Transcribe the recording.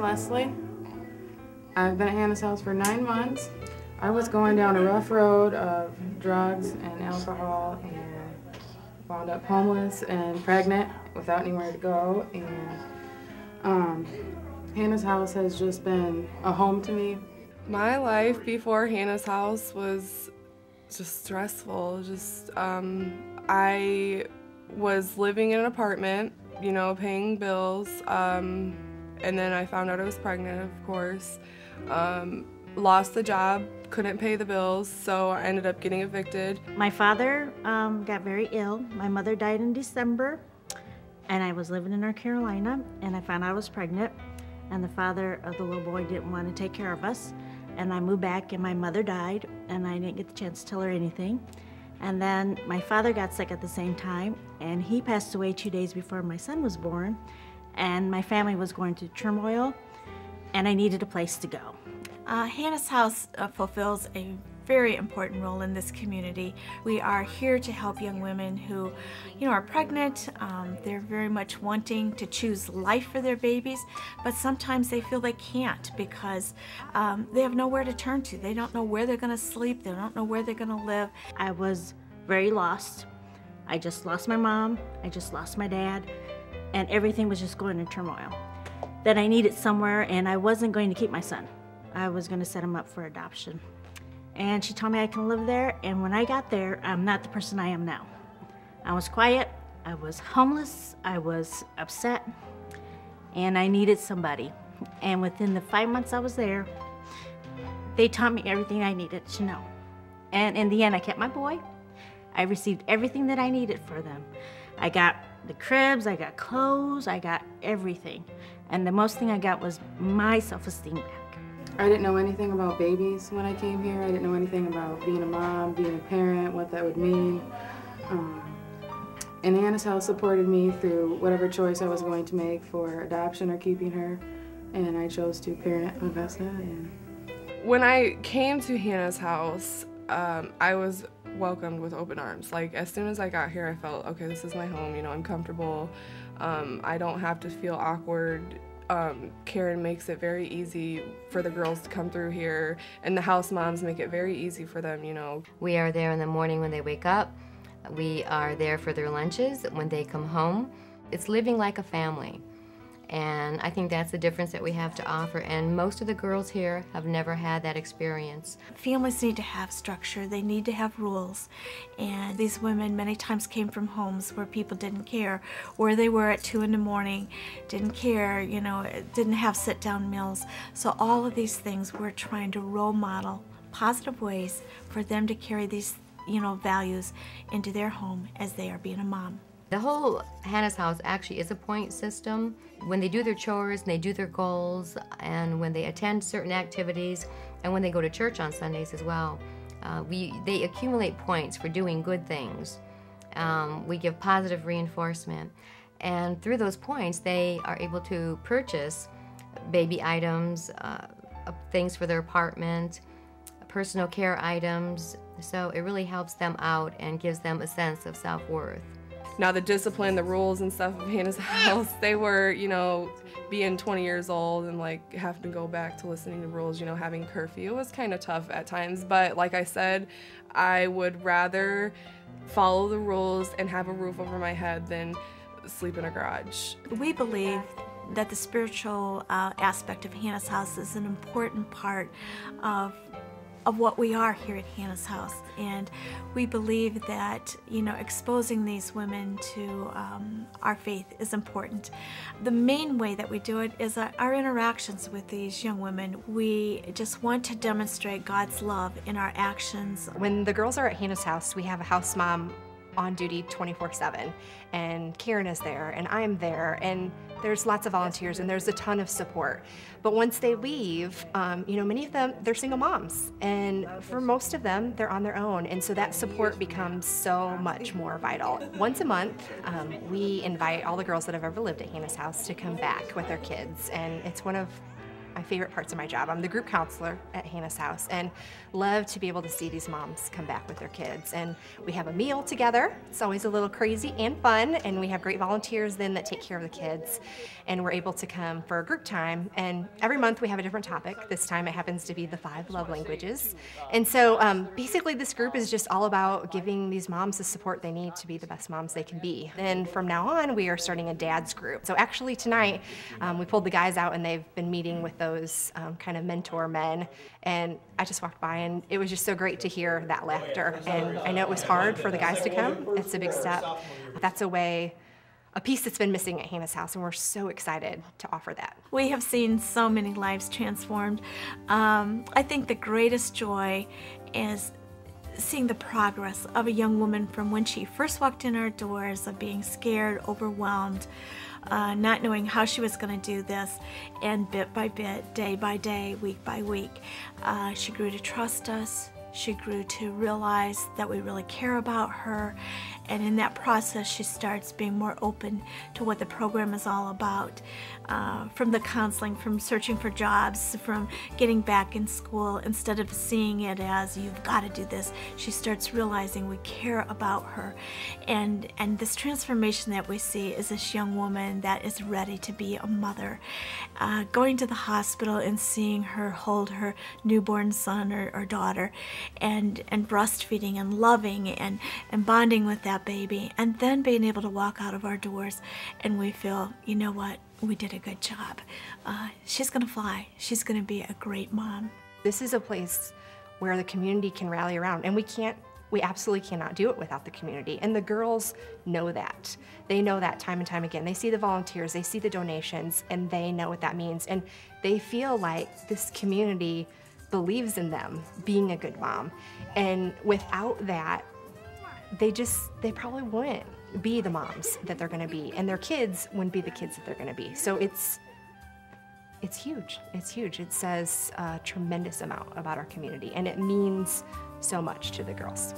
Leslie. I've been at Hannah's house for 9 months. I was going down a rough road of drugs and alcohol and wound up homeless and pregnant without anywhere to go. And Hannah's house has just been a home to me. My life before Hannah's house was just stressful. I was living in an apartment, you know, paying bills, and then I found out I was pregnant, of course. Lost the job, couldn't pay the bills, so I ended up getting evicted. My father got very ill. My mother died in December, and I was living in North Carolina, and I found out I was pregnant, and the father of the little boy didn't want to take care of us. And I moved back, and my mother died, and I didn't get the chance to tell her anything. And then my father got sick at the same time, and he passed away 2 days before my son was born. And my family was going through turmoil, and I needed a place to go. Hannah's House fulfills a very important role in this community. We are here to help young women who, you know, are pregnant. They're very much wanting to choose life for their babies, but sometimes they feel they can't because they have nowhere to turn to. They don't know where they're going to sleep. They don't know where they're going to live. I was very lost. I just lost my mom. I just lost my dad, and everything was just going in turmoil. Then I needed somewhere, and I wasn't going to keep my son. I was going to set him up for adoption. And she told me I can live there, and when I got there, I'm not the person I am now. I was quiet, I was homeless, I was upset, and I needed somebody. And within the 5 months I was there, they taught me everything I needed to know. And in the end, I kept my boy. I received everything that I needed for them. I got the cribs, I got clothes, I got everything. And the most thing I got was my self-esteem back. I didn't know anything about babies when I came here. I didn't know anything about being a mom, being a parent, what that would mean. And Hannah's house supported me through whatever choice I was going to make for adoption or keeping her. And I chose to parent Augusta. And When I came to Hannah's house, I was welcomed with open arms. Like, as soon as I got here, I felt, okay, this is my home, you know, I'm comfortable. I don't have to feel awkward. Karen makes it very easy for the girls to come through here, and the house moms make it very easy for them, you know. We are there in the morning when they wake up. We are there for their lunches when they come home. It's living like a family. And I think that's the difference that we have to offer, and most of the girls here have never had that experience. Families need to have structure, they need to have rules, and these women many times came from homes where people didn't care where they were at 2 in the morning, didn't care, you know, didn't have sit-down meals. So all of these things we're trying to role model positive ways for them to carry these, you know, values into their home as they are being a mom. The whole Hannah's house actually is a point system. When they do their chores and they do their goals, and when they attend certain activities, and when they go to church on Sundays as well, they accumulate points for doing good things. We give positive reinforcement, and through those points they are able to purchase baby items, things for their apartment, personal care items, so it really helps them out and gives them a sense of self-worth. Now the discipline, the rules and stuff of Hannah's house, they were, you know, being 20 years old and like having to go back to listening to rules, you know, having curfew. It was kind of tough at times, but like I said, I would rather follow the rules and have a roof over my head than sleep in a garage. We believe that the spiritual aspect of Hannah's house is an important part of what we are here at Hannah's house, and we believe that, you know, exposing these women to our faith is important. The main way that we do it is our interactions with these young women. We just want to demonstrate God's love in our actions. When the girls are at Hannah's house, we have a house mom on duty 24/7, and Karen is there, and I'm there, and there's lots of volunteers, and there's a ton of support. But once they leave, you know, many of them, they're single moms, and for most of them, they're on their own, and so that support becomes so much more vital. Once a month, we invite all the girls that have ever lived at Hannah's house to come back with their kids, and it's one of my favorite parts of my job. I'm the group counselor at Hannah's House and love to be able to see these moms come back with their kids. And we have a meal together. It's always a little crazy and fun, and we have great volunteers then that take care of the kids. And we're able to come for a group time, and every month we have a different topic. This time it happens to be the 5 love languages. And so basically this group is just all about giving these moms the support they need to be the best moms they can be. Then from now on, we are starting a dad's group. So actually tonight, we pulled the guys out and they've been meeting with those kind of mentor men. And I just walked by and it was just so great to hear that laughter. And I know it was hard for the guys to come. It's a big step. That's a piece that's been missing at Hannah's House, and we're so excited to offer that. We have seen so many lives transformed. I think the greatest joy is seeing the progress of a young woman from when she first walked in our doors, of being scared, overwhelmed, not knowing how she was going to do this, and bit by bit, day by day, week by week, she grew to trust us. She grew to realize that we really care about her, and in that process she starts being more open to what the program is all about. From the counseling, from searching for jobs, from getting back in school, instead of seeing it as you've got to do this, she starts realizing we care about her. And this transformation that we see is this young woman that is ready to be a mother. Going to the hospital and seeing her hold her newborn son or daughter, and breastfeeding and loving and bonding with that baby, and then being able to walk out of our doors and we feel, you know what, we did a good job. She's gonna fly. She's gonna be a great mom. This is a place where the community can rally around, and we absolutely cannot do it without the community. And the girls know that. They know that time and time again. They see the volunteers, they see the donations, and they know what that means. And they feel like this community believes in them being a good mom. And without that, they probably wouldn't be the moms that they're gonna be, and their kids wouldn't be the kids that they're gonna be. So it's huge. It's huge. It says a tremendous amount about our community, and it means so much to the girls.